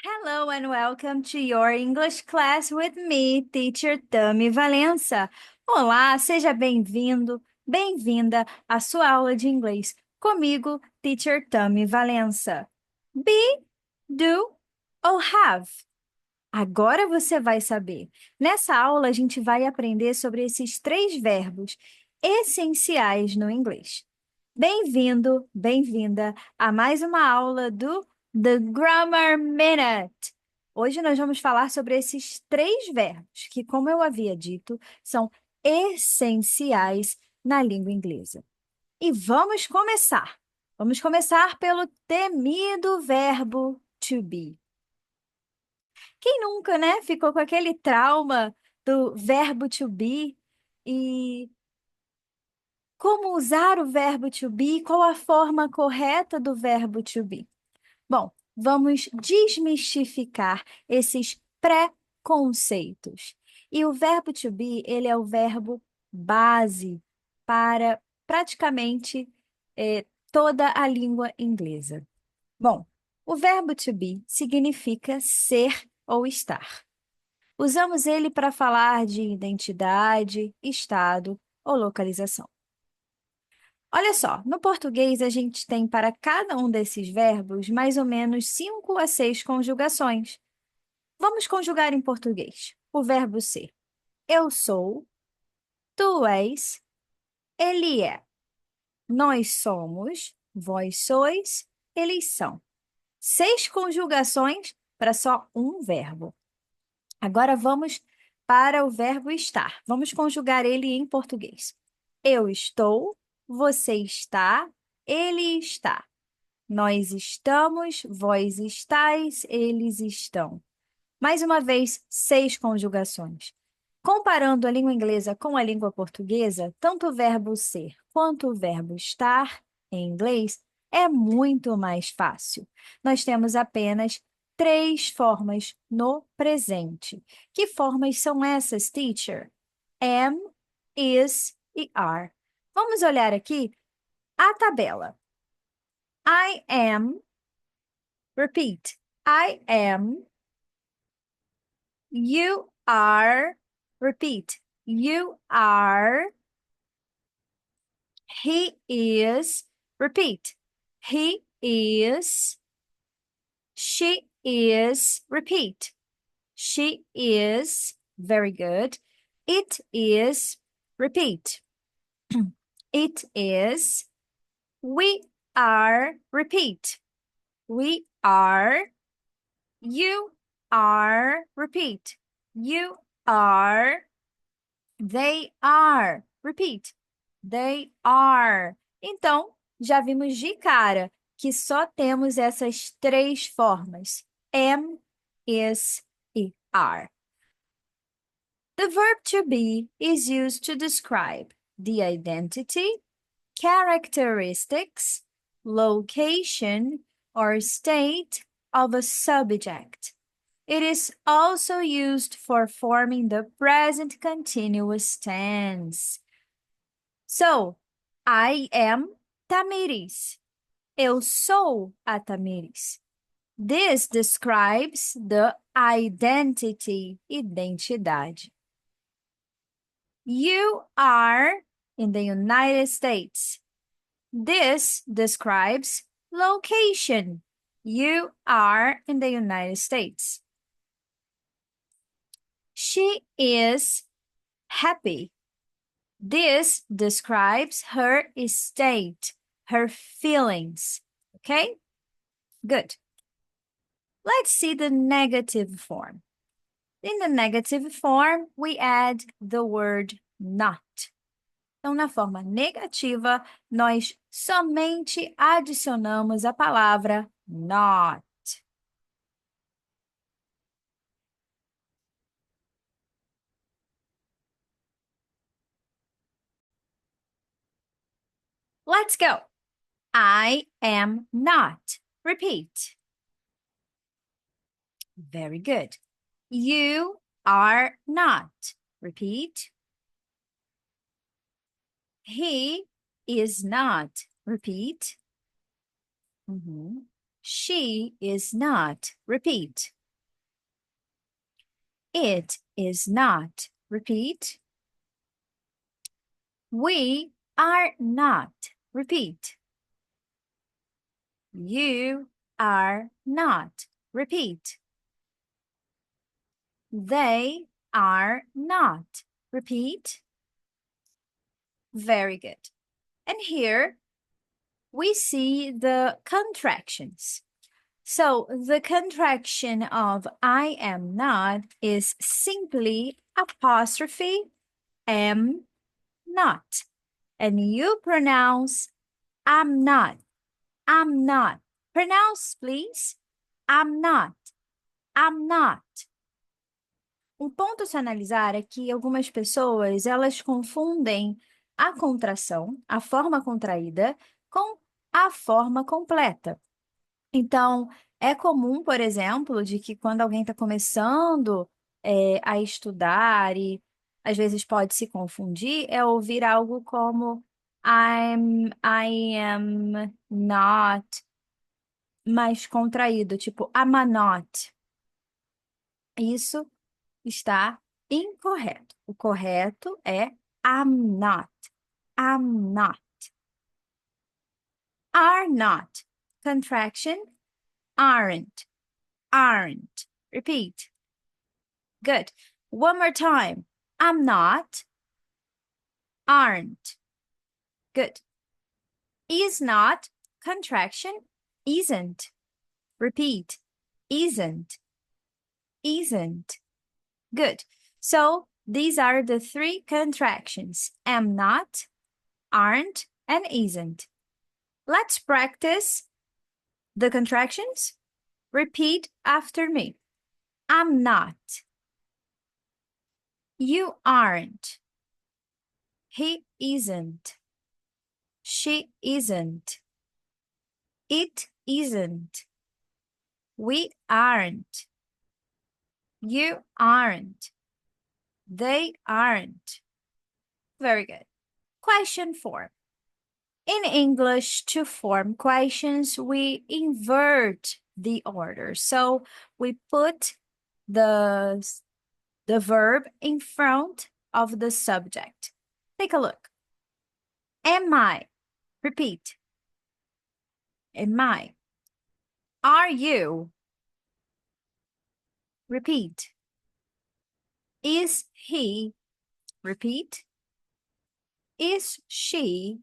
Hello and welcome to your English class with me, Teacher Tami Valença. Olá, seja bem-vindo, bem-vinda à sua aula de inglês comigo, Teacher Tami Valença. Be, do ou have? Agora você vai saber. Nessa aula, a gente vai aprender sobre esses três verbos essenciais no inglês. Bem-vindo, bem-vinda a mais uma aula do The Grammar Minute. Hoje nós vamos falar sobre esses três verbos que, como eu havia dito, são essenciais na língua inglesa. E vamos começar. Vamos começar pelo temido verbo to be. Quem nunca, né, ficou com aquele trauma do verbo to be e como usar o verbo to be, qual a forma correta do verbo to be? Bom, vamos desmistificar esses pré-conceitos. E o verbo to be, ele é o verbo base para praticamente toda a língua inglesa. Bom, o verbo to be significa ser ou estar. Usamos ele para falar de identidade, estado ou localização. Olha só, no português a gente tem para cada um desses verbos mais ou menos 5 a 6 conjugações. Vamos conjugar em português. O verbo ser. Eu sou, tu és, ele é. Nós somos, vós sois, eles são. 6 conjugações para só um verbo. Agora vamos para o verbo estar. Vamos conjugar ele em português. Eu estou, você está, ele está. Nós estamos, vós estáis, eles estão. Mais uma vez, 6 conjugações. Comparando a língua inglesa com a língua portuguesa, tanto o verbo ser quanto o verbo estar, em inglês, é muito mais fácil. Nós temos apenas 3 formas no presente. Que formas são essas, teacher? Am, is e are. Vamos olhar aqui a tabela. I am, repeat, I am, you are, repeat, you are, he is, repeat, he is, she is, repeat, she is, very good, it is, repeat, it is, we are, repeat, we are, you are, repeat, you are, they are, repeat, they are. Então, já vimos de cara que só temos essas 3 formas: am, is e are. The verb to be is used to describe the identity, characteristics, location, or state of a subject. It is also used for forming the present continuous tense. So, I am Tamiris. Eu sou a Tamiris. This describes the identity, identidade. You are in the United States. This describes location. You are in the United States. She is happy. This describes her state, her feelings. Okay? Good. Let's see the negative form. In the negative form, we add the word not. Então, na forma negativa, nós somente adicionamos a palavra not. Let's go. I am not. Repeat. Very good. You are not. Repeat. He is not. Repeat. She is not. Repeat. It is not. Repeat. We are not. Repeat. You are not. Repeat. They are not. Repeat. Very good. And here we see the contractions. So the contraction of I am not is simply apostrophe am not. And you pronounce I'm not. I'm not. Pronounce, please. I'm not. I'm not. Um ponto a se analisar é que algumas pessoas, elas confundem a contração, a forma contraída, com a forma completa. Então, é comum, por exemplo, de que quando alguém está começando a estudar e às vezes pode se confundir, é ouvir algo como I am not, mais contraído, tipo I'm not. Isso está incorreto. O correto é I'm not. I'm not. Are not. Contraction, aren't. Aren't. Repeat. Good. One more time. I'm not. Aren't. Good. Is not. Contraction, isn't. Repeat. Isn't. Isn't. Good. So these are the three contractions. Am not, aren't, and isn't. Let's practice the contractions. Repeat after me. I'm not. You aren't. He isn't. She isn't. It isn't. We aren't. You aren't. They aren't. Very good. Question 4. In English, to form questions, we invert the order. So we put the verb in front of the subject. Take a look. Am I? Repeat. Am I? Are you? Repeat. Is he? Repeat. Is she?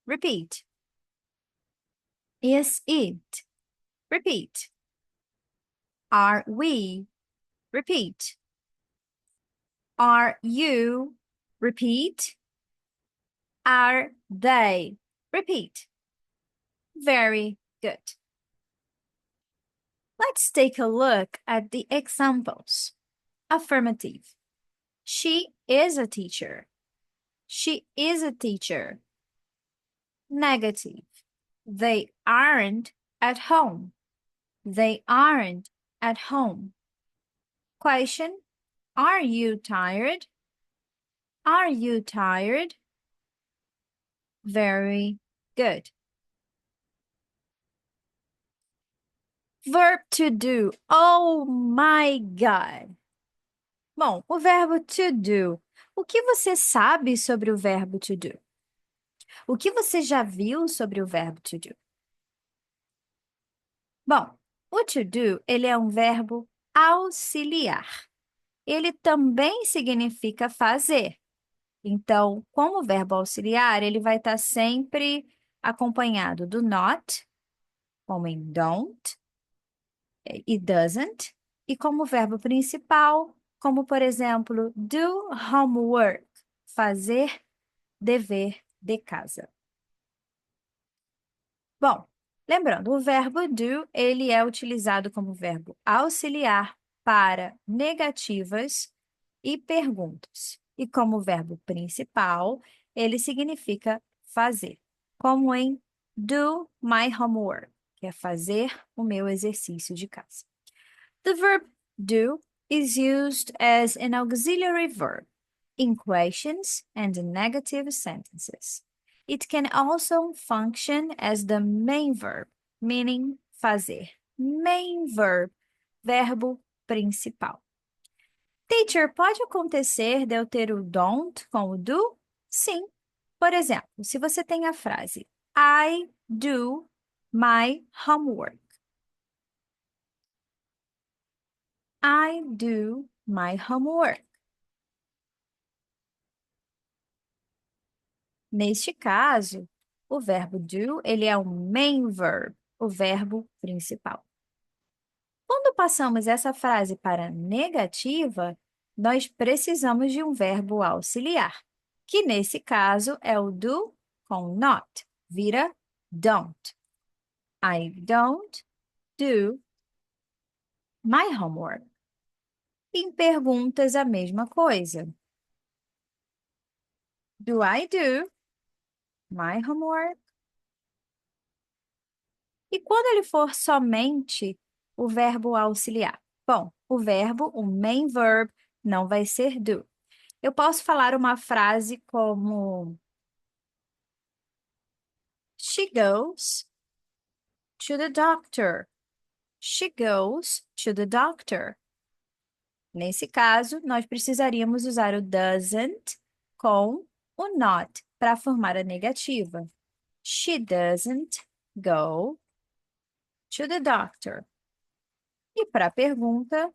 Repeat. Is it? Repeat. Are we? Repeat. Are you? Repeat. Are they? Repeat. Very good. Let's take a look at the examples. Affirmative. She is a teacher. She is a teacher. Negative. They aren't at home. They aren't at home. Question. Are you tired? Are you tired? Very good. Verb to do. Oh my God. Bom, o verbo to do. O que você sabe sobre o verbo to do? O que você já viu sobre o verbo to do? Bom, o to do, ele é um verbo auxiliar. Ele também significa fazer. Então, como verbo auxiliar, ele vai estar sempre acompanhado do not, como em don't, e doesn't, e como verbo principal, como, por exemplo, do homework, fazer dever de casa. Bom, lembrando, o verbo do, ele é utilizado como verbo auxiliar para negativas e perguntas. E como verbo principal, ele significa fazer, como em do my homework, que é fazer o meu exercício de casa. The verb do is used as an auxiliary verb in questions and negative sentences. It can also function as the main verb, meaning fazer. Main verb, verbo principal. Teacher, pode acontecer de eu ter o don't com o do? Sim. Por exemplo, se você tem a frase I do my homework. I do my homework. Neste caso, o verbo do, ele é o main verb, o verbo principal. Quando passamos essa frase para negativa, nós precisamos de um verbo auxiliar, que nesse caso é o do com not, vira don't. I don't do my homework. Em perguntas, a mesma coisa. Do I do my homework? E quando ele for somente o verbo auxiliar? Bom, o verbo, o main verb, não vai ser do. Eu posso falar uma frase como She goes to the doctor. She goes to the doctor. Nesse caso, nós precisaríamos usar o doesn't com o not para formar a negativa. She doesn't go to the doctor. E para a pergunta,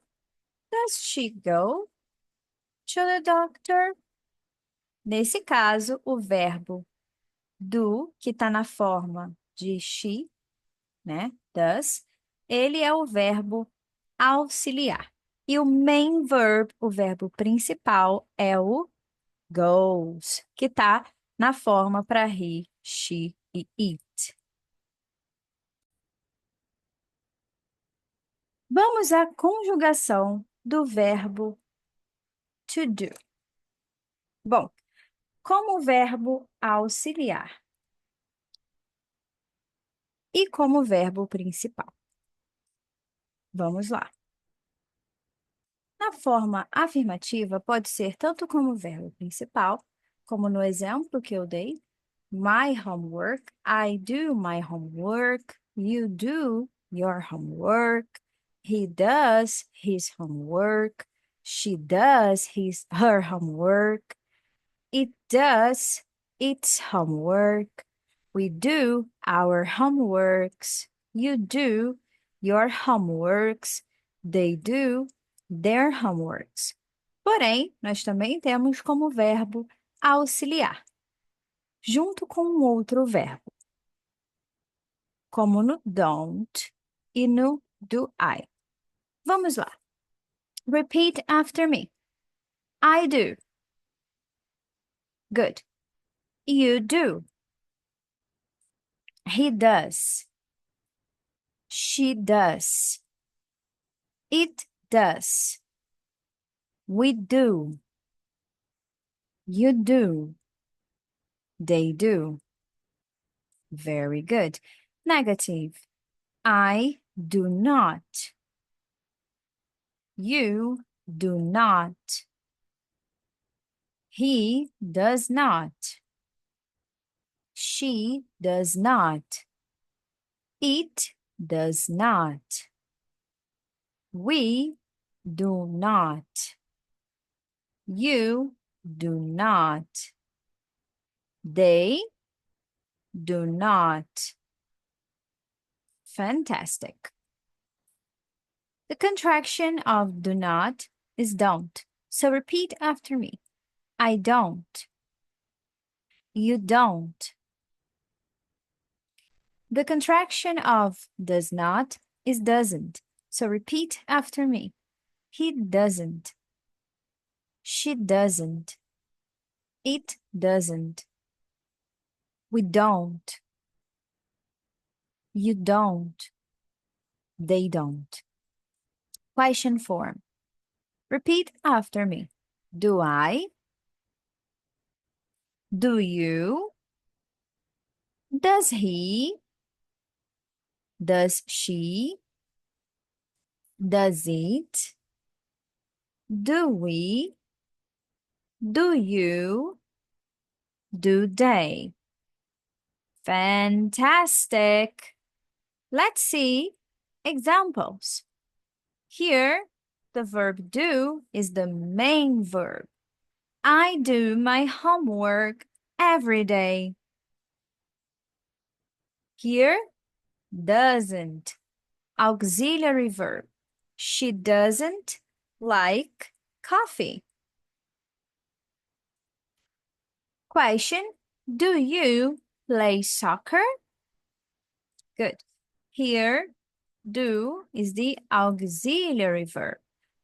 does she go to the doctor? Nesse caso, o verbo do, que está na forma de she, né? Does, ele é o verbo auxiliar. E o main verb, o verbo principal, é o goes, que está na forma para he, she e it. Vamos à conjugação do verbo to do. Bom, como verbo auxiliar e como verbo principal. Vamos lá. Na forma afirmativa, pode ser tanto como verbo principal, como no exemplo que eu dei, my homework, I do my homework, you do your homework, he does his homework, she does her homework, it does its homework, we do our homeworks, you do your homeworks, they do their homeworks. Porém, nós também temos como verbo auxiliar, junto com um outro verbo, como no don't e no do I. Vamos lá. Repeat after me. I do. Good. You do. He does. She does. It does. We do. You do. They do. Very good. Negative. I do not. You do not. He does not. She does not. It does not. We do not. You do not. They do not. Fantastic. The contraction of do not is don't. So repeat after me. I don't. You don't. The contraction of does not is doesn't. So repeat after me. He doesn't. She doesn't. It doesn't. We don't. You don't. They don't. Question form. Repeat after me. Do I? Do you? Does he? Does she? Does it? Do we? Do you? Do they? Fantastic! Let's see examples. Here, the verb do is the main verb. I do my homework every day. Here, doesn't, auxiliary verb. She doesn't like coffee. Question, do you play soccer? Good. Here, do is the auxiliary verb.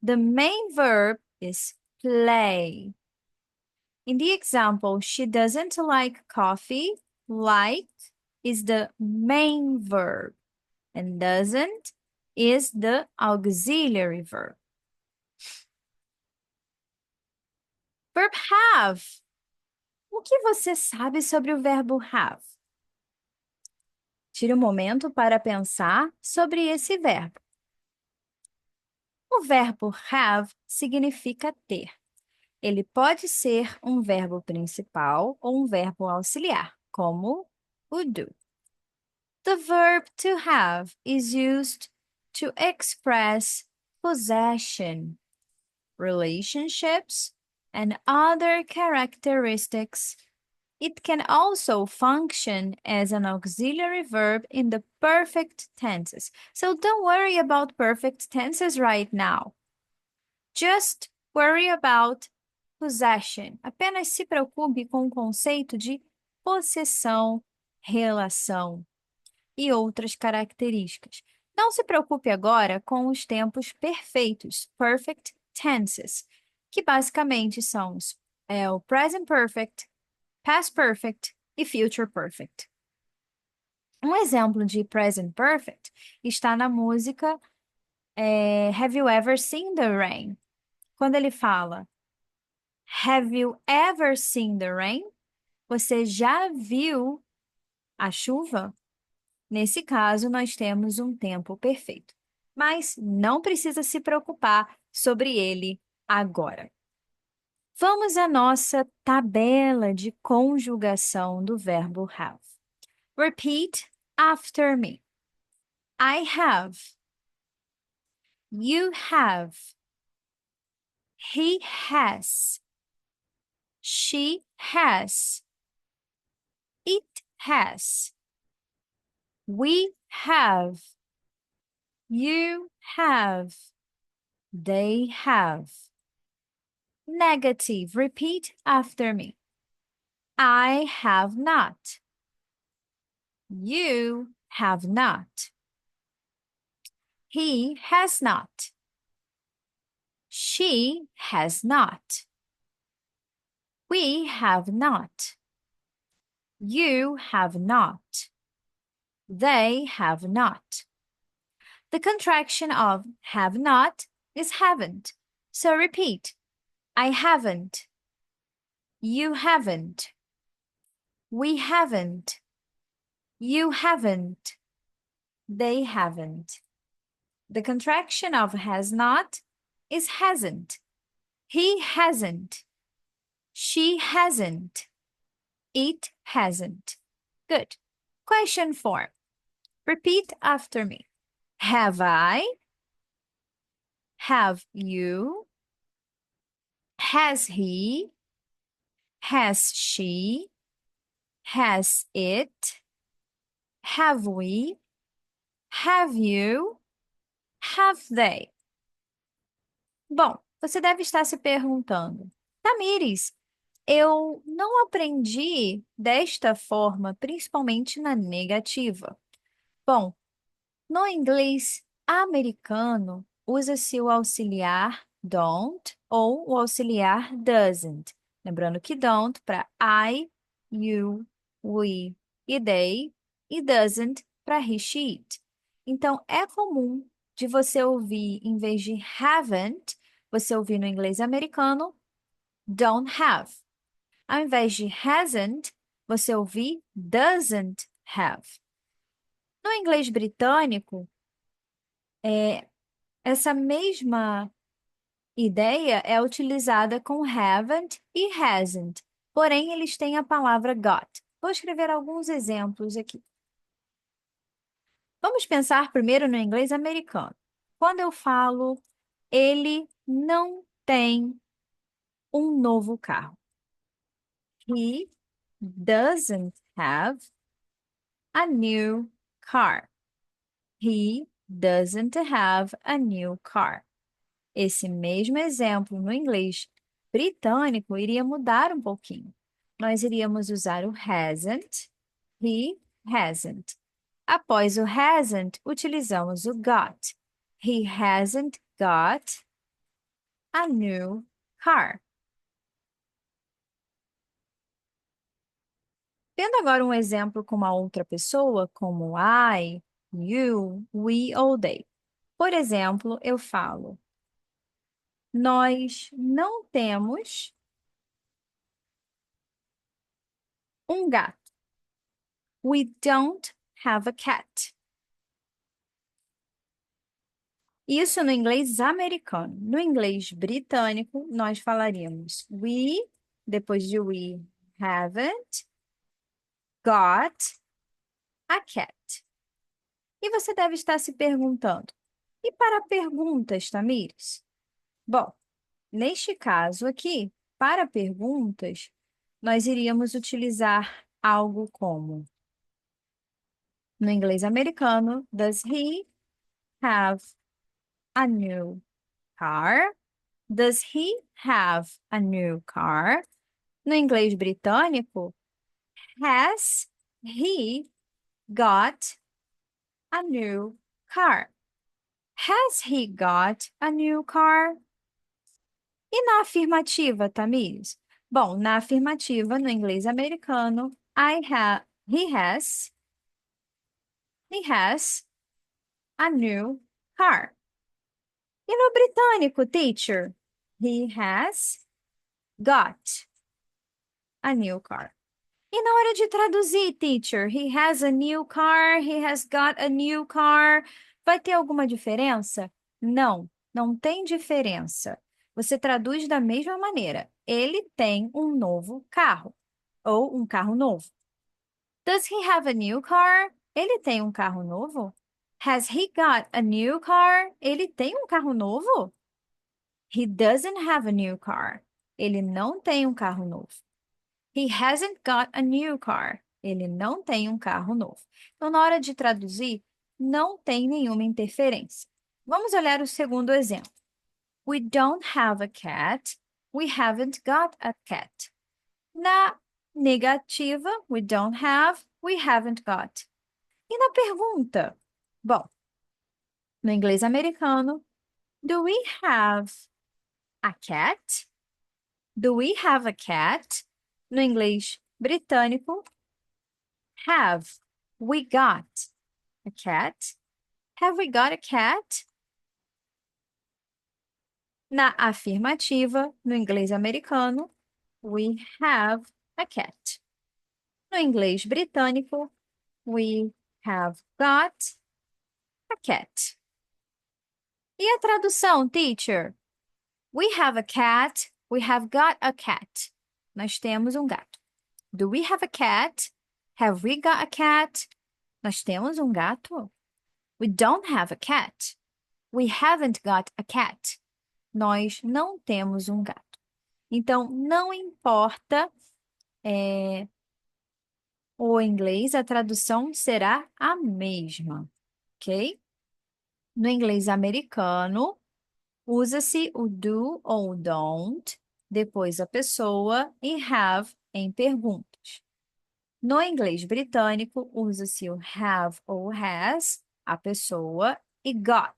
The main verb is play. In the example, she doesn't like coffee. Like is the main verb, and doesn't is the auxiliary verb. Verb have. O que você sabe sobre o verbo have? Tire um momento para pensar sobre esse verbo. O verbo have significa ter. Ele pode ser um verbo principal ou um verbo auxiliar, como o do. The verb to have is used to express possession, relationships, and other characteristics. It can also function as an auxiliary verb in the perfect tenses. So don't worry about perfect tenses right now. Just worry about possession. Apenas se preocupe com o conceito de possessão, relação e outras características. Não se preocupe agora com os tempos perfeitos, perfect tenses, que basicamente são o present perfect, past perfect e future perfect. Um exemplo de present perfect está na música Have You Ever Seen the Rain? Quando ele fala Have you ever seen the rain? Você já viu a chuva? Nesse caso, nós temos um tempo perfeito. Mas não precisa se preocupar sobre ele agora. Vamos à nossa tabela de conjugação do verbo have. Repeat after me. I have. You have. He has. She has. It has. We have. You have. They have. Negative. Repeat after me. I have not. You have not. He has not. She has not. We have not. You have not. They have not. The contraction of have not is haven't. So repeat. I haven't. You haven't. We haven't. You haven't. They haven't. The contraction of has not is hasn't. He hasn't. She hasn't. It hasn't. Good. Question 4. Repeat after me. Have I? Have you? Has he? Has she? Has it? Have we? Have you? Have they? Bom, você deve estar se perguntando, Tamires, eu não aprendi desta forma, principalmente na negativa. Bom, no inglês americano, usa-se o auxiliar don't ou o auxiliar doesn't. Lembrando que don't para I, you, we e they, e doesn't para he, she, it. Então, é comum de você ouvir, em vez de haven't, você ouvir no inglês americano, don't have. Ao invés de hasn't, você ouvir doesn't have. No inglês britânico, essa mesma ideia é utilizada com haven't e hasn't, porém eles têm a palavra got. Vou escrever alguns exemplos aqui. Vamos pensar primeiro no inglês americano. Quando eu falo, ele não tem um novo carro. He doesn't have a new car. He doesn't have a new car. Esse mesmo exemplo no inglês britânico iria mudar um pouquinho. Nós iríamos usar o hasn't, he hasn't. Após o hasn't, utilizamos o got. He hasn't got a new car. Tendo agora um exemplo com uma outra pessoa, como I, you, we ou they. Por exemplo, eu falo: nós não temos um gato. We don't have a cat. Isso no inglês americano. No inglês britânico, nós falaríamos we, depois de we, haven't got a cat. E você deve estar se perguntando: e para perguntas, Tamires? Bom, neste caso aqui, para perguntas, nós iríamos utilizar algo como, no inglês americano, does he have a new car? Does he have a new car? No inglês britânico, has he got a new car? Has he got a new car? E na afirmativa, Tamires? Bom, na afirmativa, no inglês americano, he has a new car. E no britânico, teacher? He has got a new car. E na hora de traduzir, teacher? He has a new car, he has got a new car. Vai ter alguma diferença? Não, não tem diferença. Você traduz da mesma maneira. Ele tem um novo carro. Ou um carro novo. Does he have a new car? Ele tem um carro novo? Has he got a new car? Ele tem um carro novo? He doesn't have a new car. Ele não tem um carro novo. He hasn't got a new car. Ele não tem um carro novo. Então, na hora de traduzir, não tem nenhuma interferência. Vamos olhar o segundo exemplo. We don't have a cat. We haven't got a cat. Na negativa, we don't have, we haven't got. E na pergunta? Bom, no inglês americano, do we have a cat? Do we have a cat? No inglês britânico, have we got a cat? Have we got a cat? Na afirmativa, no inglês americano, we have a cat. No inglês britânico, we have got a cat. E a tradução, teacher? We have a cat. We have got a cat. Nós temos um gato. Do we have a cat? Have we got a cat? Nós temos um gato? We don't have a cat. We haven't got a cat. Nós não temos um gato. Então, não importa o inglês, a tradução será a mesma, ok? No inglês americano, usa-se o do ou o don't, depois a pessoa e have em perguntas. No inglês britânico, usa-se o have ou has, a pessoa, e got.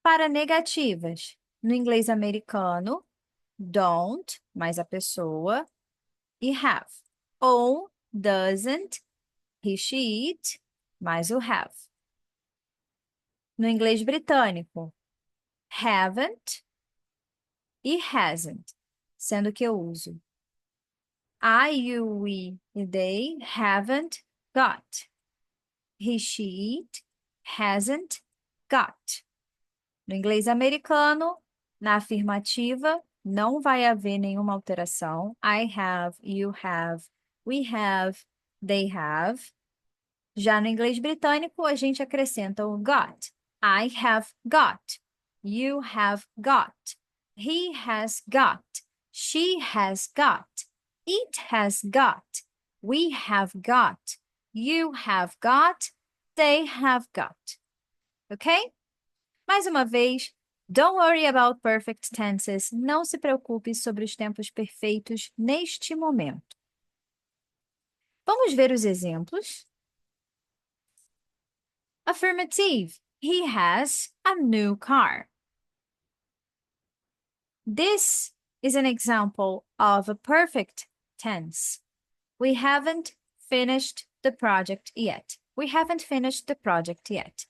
Para negativas, no inglês americano, don't, mais a pessoa, e have. Ou doesn't, he, she, it, mais o have. No inglês britânico, haven't e hasn't, sendo que eu uso I, you, we e they haven't got. He, she, it hasn't got. No inglês americano, na afirmativa, não vai haver nenhuma alteração. I have, you have, we have, they have. Já no inglês britânico, a gente acrescenta o got. I have got. You have got. He has got. She has got. It has got. We have got. You have got. They have got. Ok? Mais uma vez, don't worry about perfect tenses. Não se preocupe sobre os tempos perfeitos neste momento. Vamos ver os exemplos? Affirmative. He has a new car. This is an example of a perfect tense. We haven't finished the project yet. We haven't finished the project yet.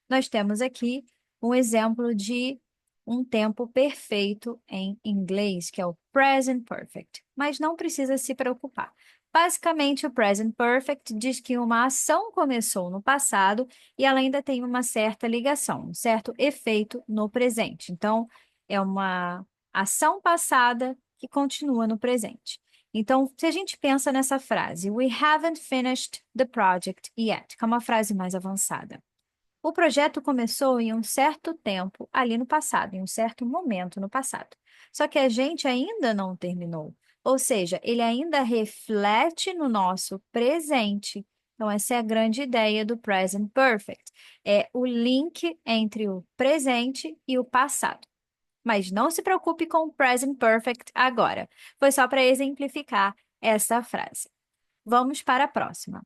Nós temos aqui um exemplo de um tempo perfeito em inglês, que é o present perfect. Mas não precisa se preocupar. Basicamente, o present perfect diz que uma ação começou no passado e ela ainda tem uma certa ligação, um certo efeito no presente. Então, é uma ação passada que continua no presente. Então, se a gente pensa nessa frase, we haven't finished the project yet, que é uma frase mais avançada. O projeto começou em um certo tempo ali no passado, em um certo momento no passado. Só que a gente ainda não terminou. Ou seja, ele ainda reflete no nosso presente. Então, essa é a grande ideia do present perfect. É o link entre o presente e o passado. Mas não se preocupe com o present perfect agora. Foi só para exemplificar essa frase. Vamos para a próxima.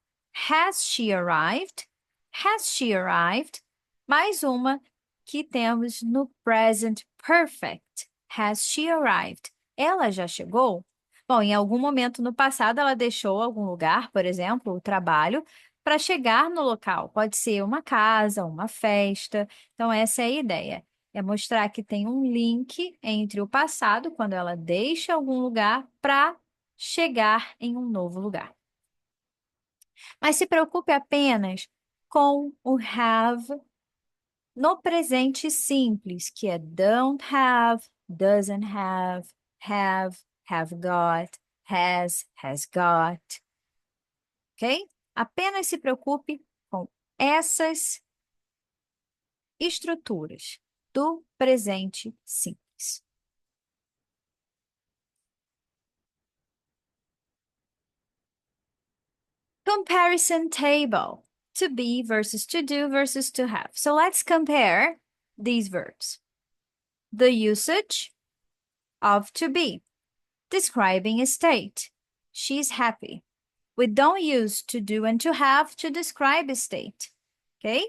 Has she arrived? Has she arrived? Mais uma que temos no present perfect. Has she arrived? Ela já chegou? Bom, em algum momento no passado ela deixou algum lugar, por exemplo, o trabalho, para chegar no local. Pode ser uma casa, uma festa. Então, essa é a ideia. É mostrar que tem um link entre o passado, quando ela deixa algum lugar, para chegar em um novo lugar. Mas se preocupe apenas com o have no presente simples, que é don't have, doesn't have got, has got. Ok? Apenas se preocupe com essas estruturas do presente simples. Comparison table. To be versus to do versus to have. So let's compare these verbs. The usage of to be, describing a state. She's happy. We don't use to do and to have to describe a state. Okay?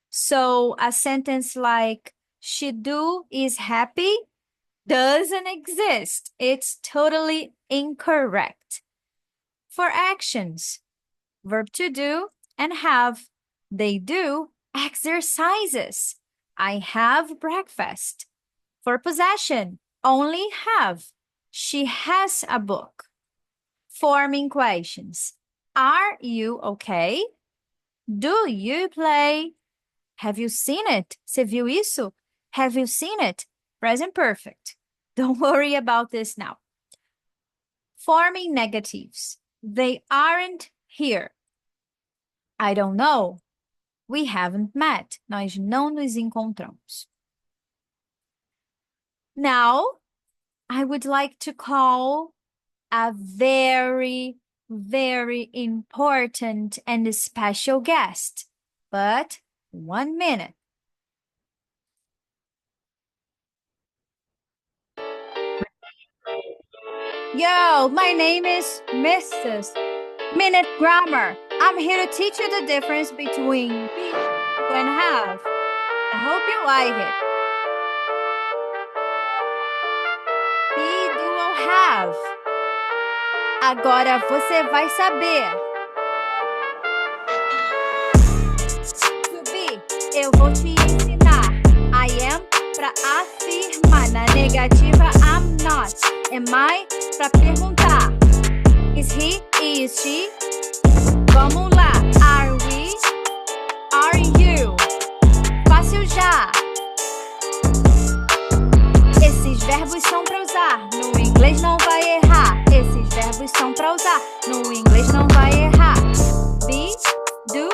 So a sentence like, she do is happy doesn't exist. It's totally incorrect. For actions, verb to do and have, they do exercises. I have breakfast. For possession, only have. She has a book. Forming questions. Are you okay? Do you play? Have you seen it? Você viu isso? Have you seen it? Present perfect. Don't worry about this now. Forming negatives. They aren't here. I don't know. We haven't met. Nós não nos encontramos. Now, I would like to call a very, very important and special guest. But 1 minute. Yo, my name is Mrs. Minute Grammar. I'm here to teach you the difference between be and have. I hope you like it. Be, do ou have. Agora você vai saber. To be, eu vou te ensinar. I am para afirmar. Na negativa, I'm not. Am I para perguntar. Is he, is she? Vamos lá. Are we? Are you? Fácil já. Esses verbos são para usar. No inglês não vai errar. Esses verbos são para usar. No inglês não vai errar. Be, do,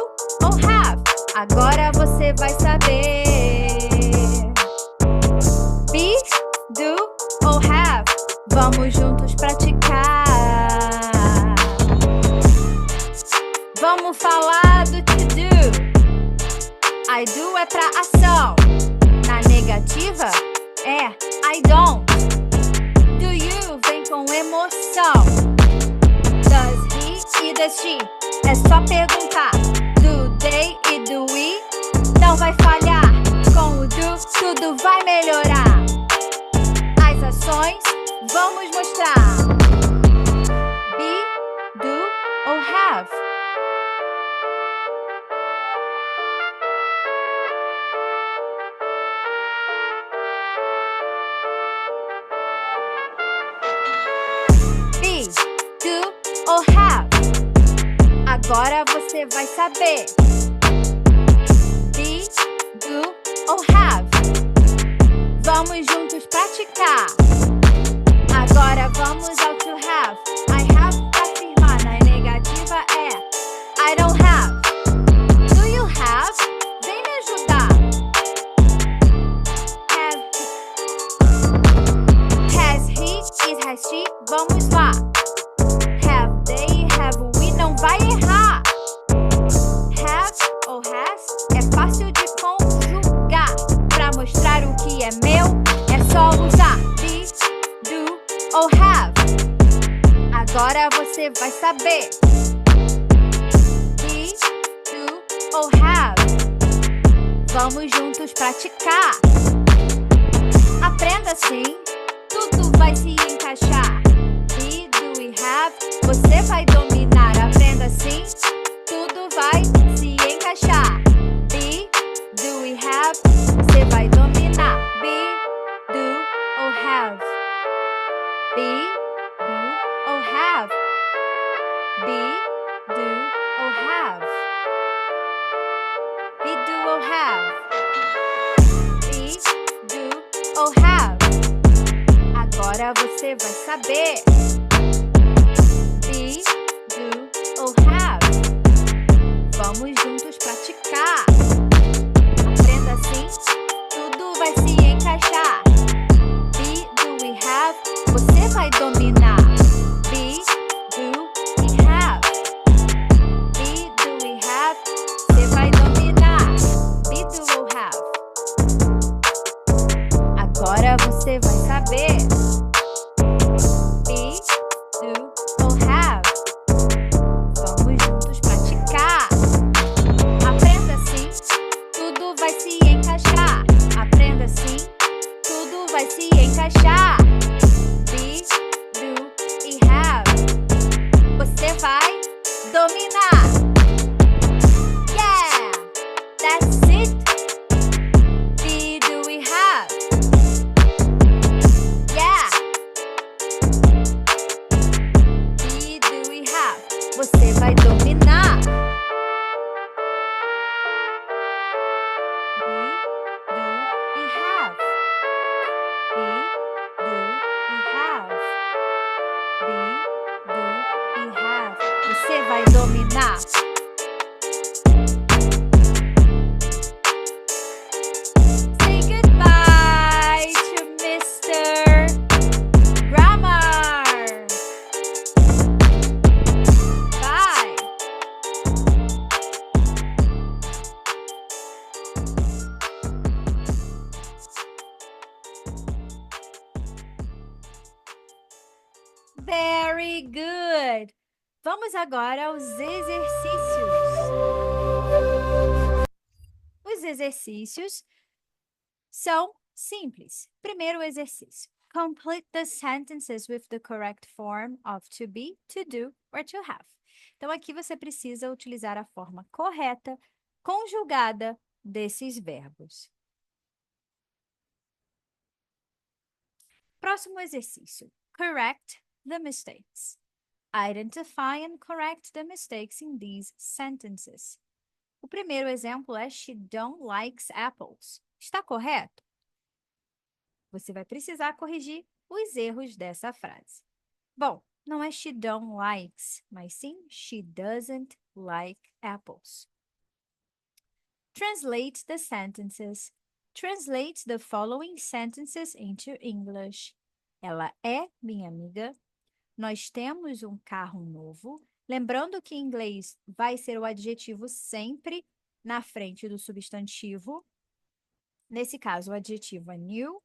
vai saber. Be, do ou have? Vamos juntos praticar. Vamos falar do to do. I do é pra ação. Na negativa é I don't. Do you vem com emoção. Does he e does she? É só perguntar. Do they e do we? Não vai falhar. Com o do, tudo vai melhorar. As ações vamos mostrar. Be, do ou have? Be, do ou have? Agora você vai saber. Be, do ou have? Vamos juntos praticar. Agora vamos ao to have. I have pra afirmar. Na negativa é I don't have. Do you have? Vem me ajudar. Have. Has he? Is has she? Vamos lá. Have they? Have we? Não vai errar. Have ou has é fácil de conjugar. Pra mostrar o que é meu, é só usar be, do ou have. Agora você vai saber. Be, do ou have? Vamos juntos praticar. Aprenda assim, tudo vai se encaixar. Be, do e have, você vai dominar. Aprenda assim, tudo vai se encaixar. Be, do e have, você vai dominar. Be, do ou have? Be, do ou have? Be, do ou have? Be, do ou have? Be, do ou have? Agora você vai saber. Be, do ou have? Vamos juntos praticar. Aprenda assim, tudo vai se encaixar. Be, do e have, você vai dominar. Be, do e have. Be, do e have, você vai dominar. Be, do ou have? Agora você vai saber. Be, do ou have? Vamos juntos praticar. Aprenda assim, tudo vai se encaixar. Aprenda assim, tudo vai se encaixar. Be, do e have. Você vai dominar. Yeah! That's it! Be, do e have. Yeah! Be, do e have. Você vai dominar. Be, do e have. Be, do e have. Be, do e have. Você vai dominar. Say goodbye to Mr. Grammar. Bye. Very good. Vamos agora aos exercícios. Os exercícios são simples. Primeiro exercício. Complete the sentences with the correct form of to be, to do or to have. Então, aqui você precisa utilizar a forma correta, conjugada desses verbos. Próximo exercício. Correct the mistakes. Identify and correct the mistakes in these sentences. O primeiro exemplo é She don't likes apples. Está correto? Você vai precisar corrigir os erros dessa frase. Bom, não é she don't likes, mas sim she doesn't like apples. Translate the sentences. Translate the following sentences into English. Ela é minha amiga. Nós temos um carro novo. Lembrando que em inglês vai ser o adjetivo sempre na frente do substantivo. Nesse caso, o adjetivo é new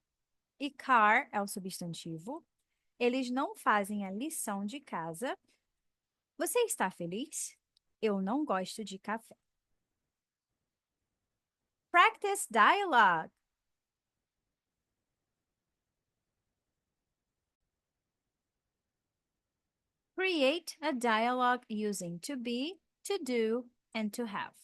e car é o substantivo. Eles não fazem a lição de casa. Você está feliz? Eu não gosto de café. Practice dialogue. Create a dialogue using to be, to do and to have.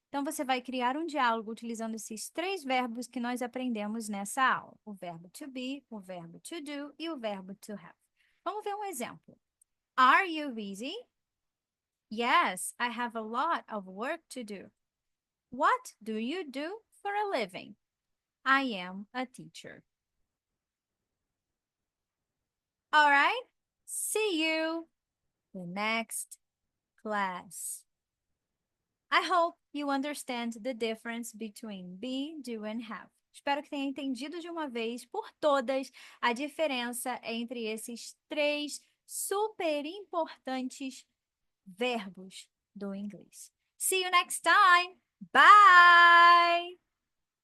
Então, você vai criar um diálogo utilizando esses três verbos que nós aprendemos nessa aula: o verbo to be, o verbo to do e o verbo to have. Vamos ver um exemplo. Are you busy? Yes, I have a lot of work to do. What do you do for a living? I am a teacher. All right, see you the next class. I hope you understand the difference between be, do and have. Espero que tenha entendido de uma vez por todas a diferença entre esses três super importantes verbos do inglês. See you next time. Bye!